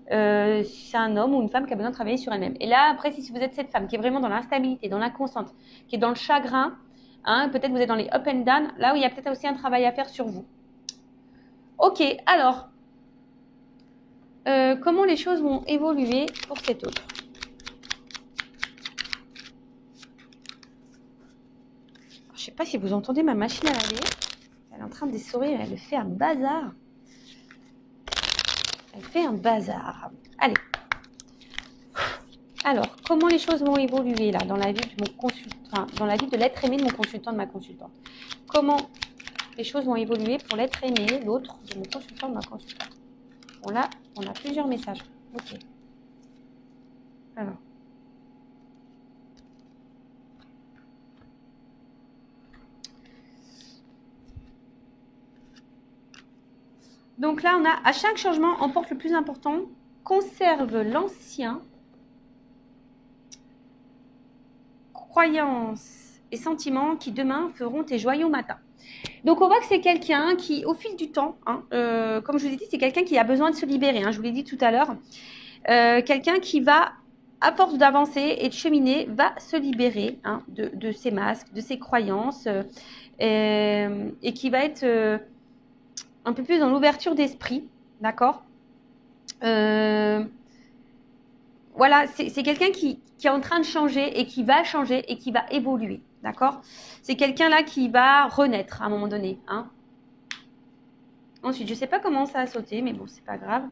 C'est un homme ou une femme qui a besoin de travailler sur elle-même. Et là, après, si vous êtes cette femme qui est vraiment dans l'instabilité, dans l'inconstante, qui est dans le chagrin, hein, peut-être vous êtes dans les up and down, là où il y a peut-être aussi un travail à faire sur vous. Ok, alors, comment les choses vont évoluer pour cet autre? Je ne sais pas si vous entendez ma machine à laver. Elle est en train d'essorer, elle fait un bazar. Elle fait un bazar. Allez. Alors, comment les choses vont évoluer là dans la vie de mon consultant, enfin, dans la vie de l'être aimé de mon consultant, de ma consultante? Comment les choses vont évoluer pour l'être aimé, l'autre de mon consultant, de ma consultante? Bon là, on a plusieurs messages. Ok. Alors. Donc là, on a à chaque changement, emporte le plus important, conserve l'ancien, croyances et sentiments qui demain feront tes joyaux matins. Donc on voit que c'est quelqu'un qui, au fil du temps, comme je vous ai dit, c'est quelqu'un qui a besoin de se libérer, je vous l'ai dit tout à l'heure, quelqu'un qui va, à force d'avancer et de cheminer, va se libérer de ses masques, de ses croyances, et qui va être un peu plus dans l'ouverture d'esprit, d'accord. Voilà, c'est quelqu'un qui est en train de changer et qui va changer et qui va évoluer, d'accord. C'est quelqu'un là qui va renaître à un moment donné. Ensuite, je ne sais pas comment ça a sauté, mais bon, c'est pas grave.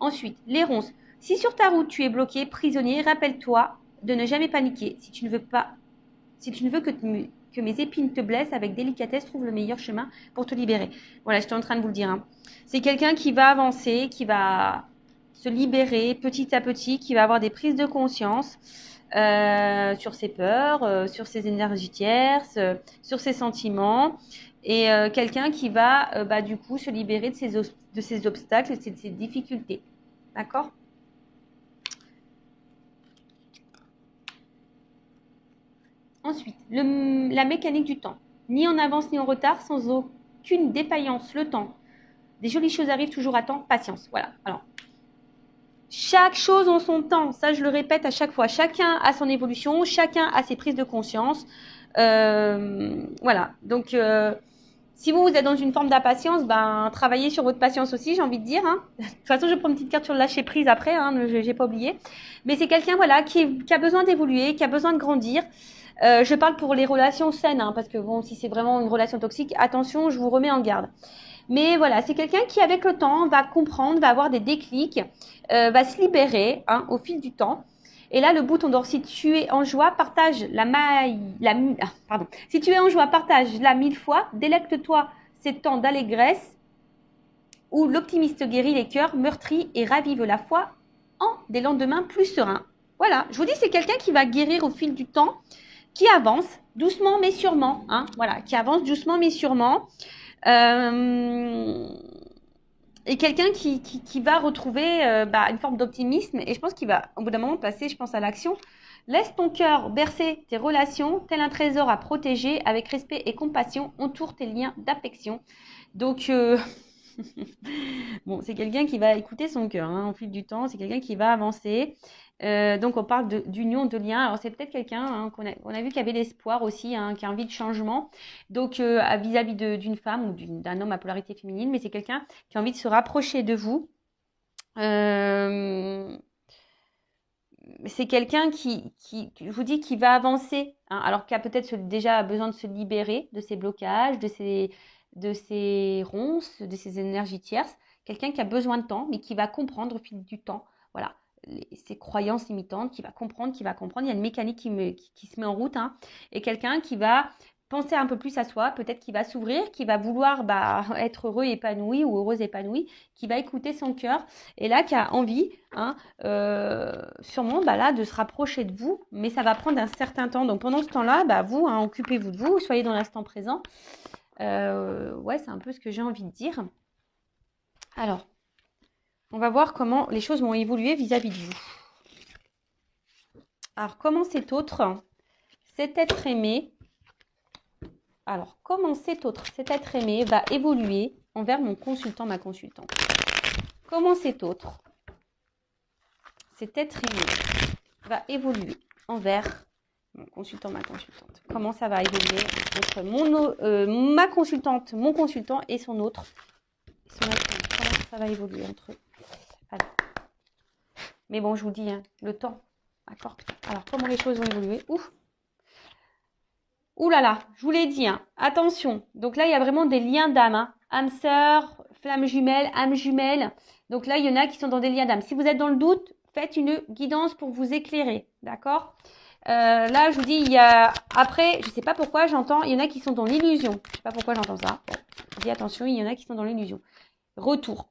Ensuite, les ronces. Si sur ta route tu es bloqué, prisonnier, rappelle-toi de ne jamais paniquer. Si tu ne veux que mes épines te blessent, avec délicatesse, trouve le meilleur chemin pour te libérer. Voilà, j'étais en train de vous le dire. C'est quelqu'un qui va avancer, qui va se libérer petit à petit, qui va avoir des prises de conscience sur ses peurs, sur ses énergies tierces, sur ses sentiments, et quelqu'un qui va du coup se libérer de ses obstacles, de ses difficultés. D'accord ? Ensuite, la mécanique du temps. Ni en avance ni en retard, sans aucune défaillance, le temps. Des jolies choses arrivent toujours à temps, patience. Voilà. Alors, chaque chose en son temps, ça je le répète à chaque fois. Chacun a son évolution, chacun a ses prises de conscience. Voilà. Donc, si vous êtes dans une forme d'impatience, travaillez sur votre patience aussi, j'ai envie de dire. De toute façon, je prends une petite carte sur le lâcher prise après, je n'ai pas oublié. Mais c'est quelqu'un voilà, qui a besoin d'évoluer, qui a besoin de grandir. Je parle pour les relations saines, parce que bon, si c'est vraiment une relation toxique, attention, je vous remets en garde. Mais voilà, c'est quelqu'un qui, avec le temps, va comprendre, va avoir des déclics, va se libérer au fil du temps. Et là, le bouton d'or, si tu es en joie, partage Si tu es en joie, partage-la 1000 fois, délecte-toi ces temps d'allégresse où l'optimiste guérit les cœurs meurtris et ravive la foi en des lendemains plus sereins. Voilà, je vous dis, c'est quelqu'un qui va guérir au fil du temps, qui avance doucement mais sûrement, voilà, qui avance doucement mais sûrement. Et quelqu'un qui va retrouver une forme d'optimisme, et je pense qu'il va au bout d'un moment passer, je pense, à l'action. Laisse ton cœur bercer tes relations, tel un trésor à protéger, avec respect et compassion, entoure tes liens d'affection. Donc, bon, c'est quelqu'un qui va écouter son cœur au fil du temps, c'est quelqu'un qui va avancer. Donc on parle d'union, de lien. Alors c'est peut-être quelqu'un qu'on a vu qui avait l'espoir aussi, qui a envie de changement, donc vis-à-vis d'une femme ou d'un homme à polarité féminine, mais c'est quelqu'un qui a envie de se rapprocher de vous. C'est quelqu'un qui, je vous dis, qui va avancer, alors qui a peut-être déjà besoin de se libérer de ses blocages, de ses ronces, de ses énergies tierces. Quelqu'un qui a besoin de temps, mais qui va comprendre au fil du temps. Voilà. Ses croyances limitantes, qui va comprendre. Il y a une mécanique qui se met en route, et quelqu'un qui va penser un peu plus à soi, peut-être qui va s'ouvrir, qui va vouloir être heureux épanoui ou heureuse épanouie, qui va écouter son cœur, et là qui a envie, sûrement là de se rapprocher de vous, mais ça va prendre un certain temps. Donc pendant ce temps-là, vous, occupez-vous de vous, soyez dans l'instant présent. Ouais, c'est un peu ce que j'ai envie de dire. Alors, on va voir comment les choses vont évoluer vis-à-vis de vous. Alors, comment cet être aimé, cet être aimé va évoluer envers mon consultant, ma consultante. Comment cet être aimé va évoluer envers mon consultant, ma consultante. Comment ça va évoluer entre ma consultante, mon consultant et son autre. Comment ça va évoluer entre eux. Alors. Mais bon, je vous dis, le temps. D'accord. Alors, comment les choses vont évoluer. Ouh là là, je vous l'ai dit, attention. Donc là, il y a vraiment des liens d'âme. Âme sœur, flamme jumelle, âme jumelle. Donc là, il y en a qui sont dans des liens d'âme. Si vous êtes dans le doute, faites une guidance pour vous éclairer. D'accord. Là, je vous dis, il y a... Après, je ne sais pas pourquoi j'entends, il y en a qui sont dans l'illusion. Je ne sais pas pourquoi j'entends ça. Bon, je dis attention, il y en a qui sont dans l'illusion. Retour.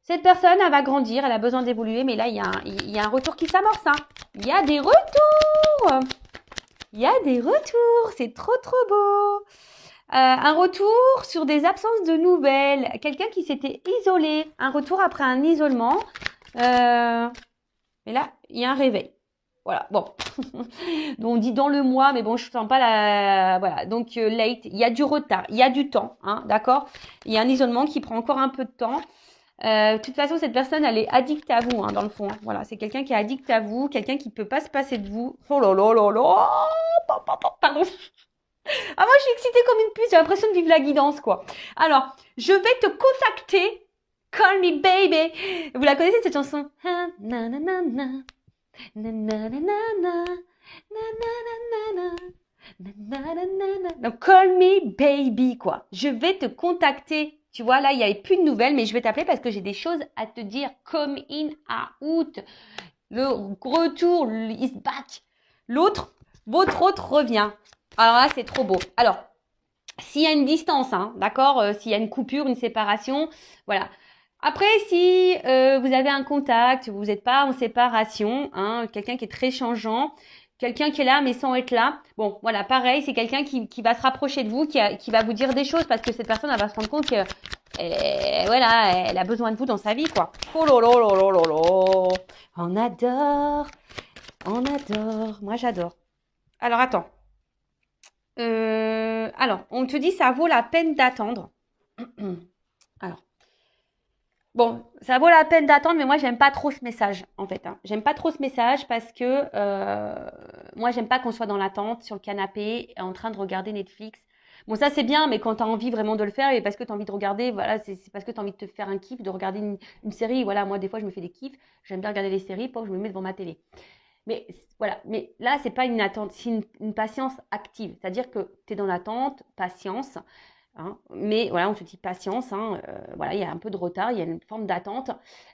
Cette personne, elle va grandir, elle a besoin d'évoluer, mais là, il y a un retour qui s'amorce. Il y a des retours. Il y a des retours. C'est trop, trop beau. Un retour sur des absences de nouvelles. Quelqu'un qui s'était isolé. Un retour après un isolement. Et là, il y a un réveil. Voilà, bon. Donc, on dit dans le mois, mais bon, je ne sens pas la... Voilà, donc late, il y a du retard, il y a du temps, hein, d'accord? Il y a un isolement qui prend encore un peu de temps. De toute façon, cette personne, elle est addicte à vous, hein, dans le fond. Hein. Voilà, c'est quelqu'un qui est addict à vous, quelqu'un qui ne peut pas se passer de vous. Oh là là là là. Pardon. Ah, moi, je suis excitée comme une puce, j'ai l'impression de vivre la guidance, quoi. Alors, je vais te contacter. Call me baby. Vous la connaissez, cette chanson? Donc, call me baby, quoi. Je vais te contacter. Tu vois, là, il n'y avait plus de nouvelles, mais je vais t'appeler parce que j'ai des choses à te dire. Come in, out. Le retour is back. L'autre, votre autre revient. Alors là, c'est trop beau. Alors, s'il y a une distance, hein, d'accord, s'il y a une coupure, une séparation, voilà. Après, si vous avez un contact, vous n'êtes pas en séparation, hein, quelqu'un qui est très changeant, quelqu'un qui est là mais sans être là, bon, voilà, pareil, c'est quelqu'un qui va se rapprocher de vous, qui va vous dire des choses parce que cette personne, elle va se rendre compte que, voilà, elle a besoin de vous dans sa vie, quoi. Oh là là là là là là. On adore, moi j'adore. Alors, attends. Alors, on te dit ça vaut la peine d'attendre. Alors, bon, ça vaut la peine d'attendre, mais moi, j'aime pas trop ce message, en fait. Hein. J'aime pas trop ce message parce que moi, j'aime pas qu'on soit dans l'attente, sur le canapé, en train de regarder Netflix. Bon, ça, c'est bien, mais quand tu as envie vraiment de le faire, et parce que tu as envie de regarder, voilà, c'est parce que tu as envie de te faire un kiff, de regarder une série. Voilà, moi, des fois, je me fais des kiffs. J'aime bien regarder les séries, pour que je me mets devant ma télé. Mais voilà, mais là, c'est pas une attente, c'est une patience active. C'est-à-dire que tu es dans l'attente, patience, hein, mais voilà, on te dit patience, hein, voilà, il y a un peu de retard, il y a une forme d'attente,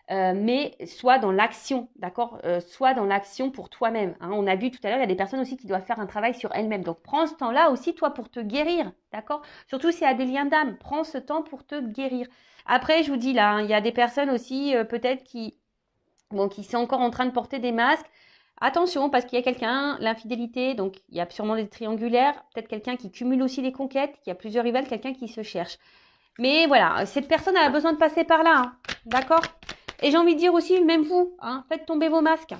mais sois dans l'action, d'accord, sois dans l'action pour toi-même. Hein. On a vu tout à l'heure, il y a des personnes aussi qui doivent faire un travail sur elles-mêmes. Donc, prends ce temps-là aussi, toi, pour te guérir, d'accord. Surtout s'il y a des liens d'âme, prends ce temps pour te guérir. Après, je vous dis là, hein, il y a des personnes aussi, peut-être qui sont encore en train de porter des masques. Attention, parce qu'il y a quelqu'un, l'infidélité, donc il y a sûrement des triangulaires, peut-être quelqu'un qui cumule aussi des conquêtes, qui a plusieurs rivales, quelqu'un qui se cherche. Mais voilà, cette personne a besoin de passer par là, hein, d'accord? Et j'ai envie de dire aussi, même vous, hein, faites tomber vos masques.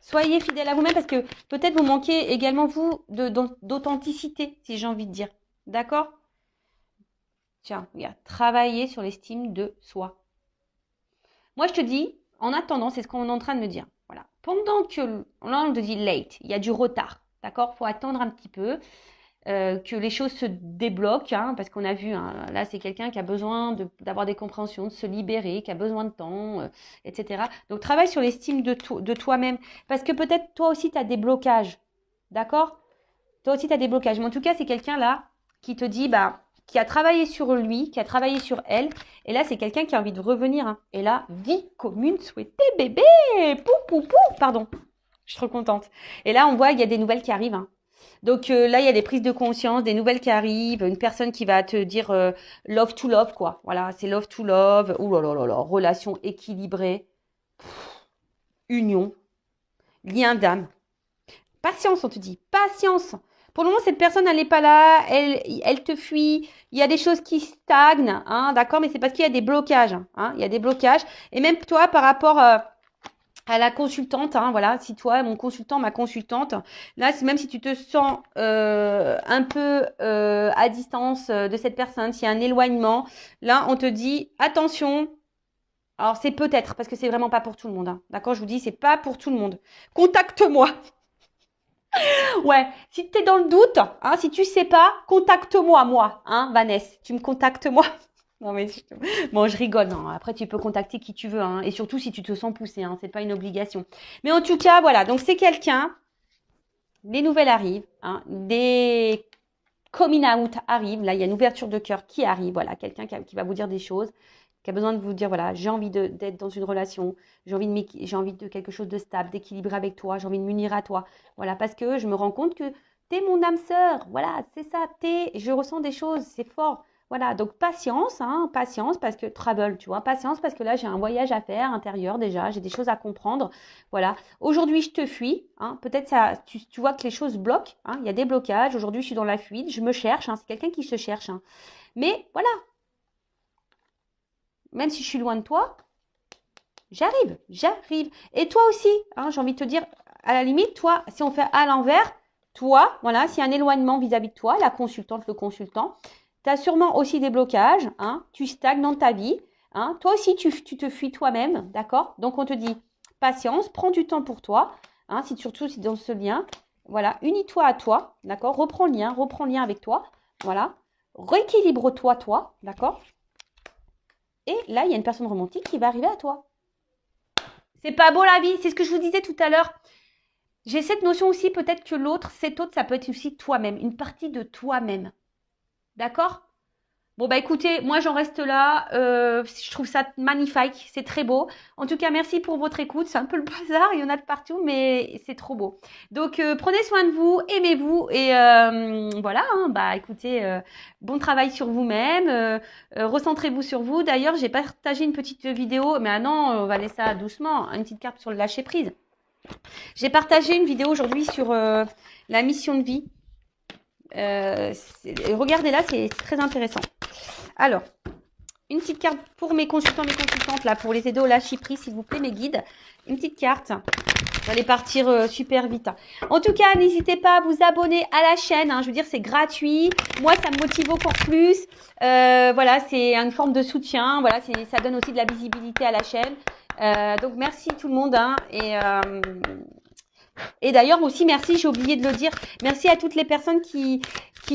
Soyez fidèles à vous-même parce que peut-être vous manquez également, vous, d'authenticité, si j'ai envie de dire. D'accord? Tiens, regarde, travaillez sur l'estime de soi. Moi, je te dis, en attendant, c'est ce qu'on est en train de me dire. Voilà. Pendant que, là, on te dit late, il y a du retard, d'accord? Il faut attendre un petit peu, que les choses se débloquent, hein, parce qu'on a vu, hein, là, c'est quelqu'un qui a besoin d'avoir des compréhensions, de se libérer, qui a besoin de temps, etc. Donc, travaille sur l'estime de toi-même, parce que peut-être toi aussi, tu as des blocages, d'accord? Toi aussi, tu as des blocages. Mais en tout cas, c'est quelqu'un là qui te dit, bah, qui a travaillé sur lui, qui a travaillé sur elle. Et là, c'est quelqu'un qui a envie de revenir. Hein. Et là, vie commune souhaitée, bébé. Pou, pou, pou. Pardon. Je suis trop contente. Et là, on voit qu'il y a des nouvelles qui arrivent. Hein. Donc là, il y a des prises de conscience, des nouvelles qui arrivent. Une personne qui va te dire love to love, quoi. Voilà, c'est love to love. Ouh là là là là. Relation équilibrée. Union. Lien d'âme. Patience, on te dit. Patience. Pour le moment, cette personne, elle n'est pas là, elle te fuit. Il y a des choses qui stagnent, hein, d'accord, mais c'est parce qu'il y a des blocages. Hein, il y a des blocages. Et même toi, par rapport à la consultante, hein, voilà, si toi, mon consultant, ma consultante, là, même si tu te sens un peu à distance de cette personne, s'il y a un éloignement, là, on te dit, attention. Alors, c'est peut-être, parce que c'est vraiment pas pour tout le monde. Hein, d'accord, je vous dis, c'est pas pour tout le monde. Contacte-moi. Ouais, si tu es dans le doute, hein, si tu sais pas, contacte-moi, moi, hein, Vanessa. Tu me contactes, moi. Non, mais bon, je rigole. Non. Après, tu peux contacter qui tu veux, hein, et surtout si tu te sens poussé, hein, c'est pas une obligation. Mais en tout cas, voilà. Donc, c'est quelqu'un. Les nouvelles arrivent, hein, des coming out arrivent. Là, il y a une ouverture de cœur qui arrive. Voilà, quelqu'un qui va vous dire des choses, qui a besoin de vous dire, voilà, j'ai envie d'être dans une relation, j'ai envie de quelque chose de stable, d'équilibré avec toi, j'ai envie de m'unir à toi. Voilà, parce que je me rends compte que t'es mon âme sœur. Voilà, c'est ça, je ressens des choses, c'est fort. Voilà, donc patience, hein, patience parce que travel, tu vois, patience parce que là j'ai un voyage à faire intérieur déjà, j'ai des choses à comprendre. Voilà, aujourd'hui je te fuis, hein, peut-être ça, tu vois que les choses bloquent, hein, il y a des blocages. Aujourd'hui je suis dans la fuite, je me cherche, hein, c'est quelqu'un qui se cherche, hein. Mais voilà, même si je suis loin de toi, j'arrive, j'arrive. Et toi aussi, hein, j'ai envie de te dire, à la limite, toi, si on fait à l'envers, toi, voilà, s'il y a un éloignement vis-à-vis de toi, la consultante, le consultant, tu as sûrement aussi des blocages, hein, tu stagnes dans ta vie, hein, toi aussi, tu te fuis toi-même, d'accord? Donc, on te dit, patience, prends du temps pour toi, hein, surtout si dans ce lien, voilà, unis-toi à toi, d'accord? Reprends le lien avec toi, voilà, rééquilibre-toi, toi, d'accord? Et là, il y a une personne romantique qui va arriver à toi. C'est pas beau la vie, c'est ce que je vous disais tout à l'heure. J'ai cette notion aussi, peut-être que l'autre, cet autre, ça peut être aussi toi-même, une partie de toi-même. D'accord? Bon, bah écoutez, moi j'en reste là. Je trouve ça magnifique, c'est très beau. En tout cas, merci pour votre écoute. C'est un peu le bazar, il y en a de partout, mais c'est trop beau. Donc, prenez soin de vous, aimez-vous et voilà. Hein, bah écoutez, bon travail sur vous-même. Recentrez-vous sur vous. D'ailleurs, j'ai partagé une petite vidéo, mais ah non, on va laisser ça doucement. Une petite carte sur le lâcher prise. J'ai partagé une vidéo aujourd'hui sur la mission de vie. Regardez-là, c'est très intéressant. Alors, une petite carte pour mes consultants, mes consultantes, là, pour les aider au lâcher prise, s'il vous plaît, mes guides. Une petite carte. Vous allez partir super vite. En tout cas, n'hésitez pas à vous abonner à la chaîne. Hein. Je veux dire, c'est gratuit. Moi, ça me motive encore plus. Voilà, c'est une forme de soutien. Voilà, ça donne aussi de la visibilité à la chaîne. Donc, merci tout le monde. Hein, et d'ailleurs aussi, merci, j'ai oublié de le dire, merci à toutes les personnes qui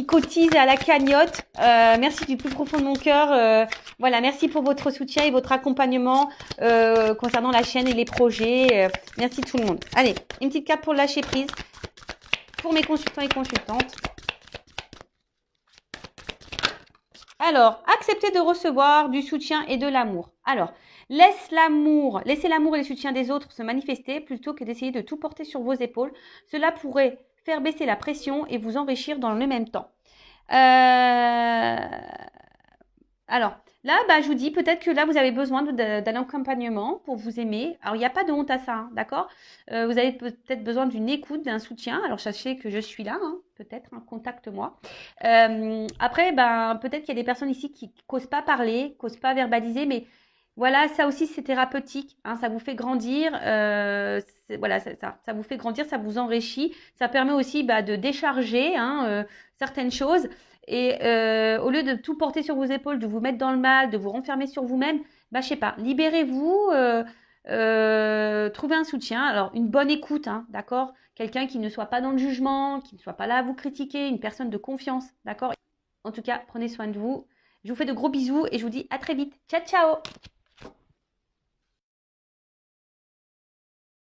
cotisent à la cagnotte. Merci du plus profond de mon cœur. Voilà, merci pour votre soutien et votre accompagnement concernant la chaîne et les projets. Merci tout le monde. Allez, une petite carte pour lâcher prise pour mes consultants et consultantes. Alors, accepter de recevoir du soutien et de l'amour. Alors, laissez l'amour et le soutien des autres se manifester plutôt que d'essayer de tout porter sur vos épaules. Cela pourrait faire baisser la pression et vous enrichir dans le même temps. Alors, là, bah, je vous dis, peut-être que là, vous avez besoin d'un accompagnement pour vous aimer. Alors, il n'y a pas de honte à ça, hein, d'accord? Vous avez peut-être besoin d'une écoute, d'un soutien. Alors, sachez que je suis là, hein, peut-être, hein, contacte-moi. Après, ben, peut-être qu'il y a des personnes ici qui n'osent pas parler, qui n'osent pas verbaliser, mais voilà, ça aussi, c'est thérapeutique. Hein, ça vous fait grandir. Voilà, ça vous fait grandir, ça vous enrichit. Ça permet aussi bah, de décharger hein, certaines choses. Et au lieu de tout porter sur vos épaules, de vous mettre dans le mal, de vous renfermer sur vous-même, bah, je sais pas, libérez-vous, trouvez un soutien. Alors, une bonne écoute, hein, d'accord? Quelqu'un qui ne soit pas dans le jugement, qui ne soit pas là à vous critiquer, une personne de confiance, d'accord? En tout cas, prenez soin de vous. Je vous fais de gros bisous et je vous dis à très vite. Ciao, ciao!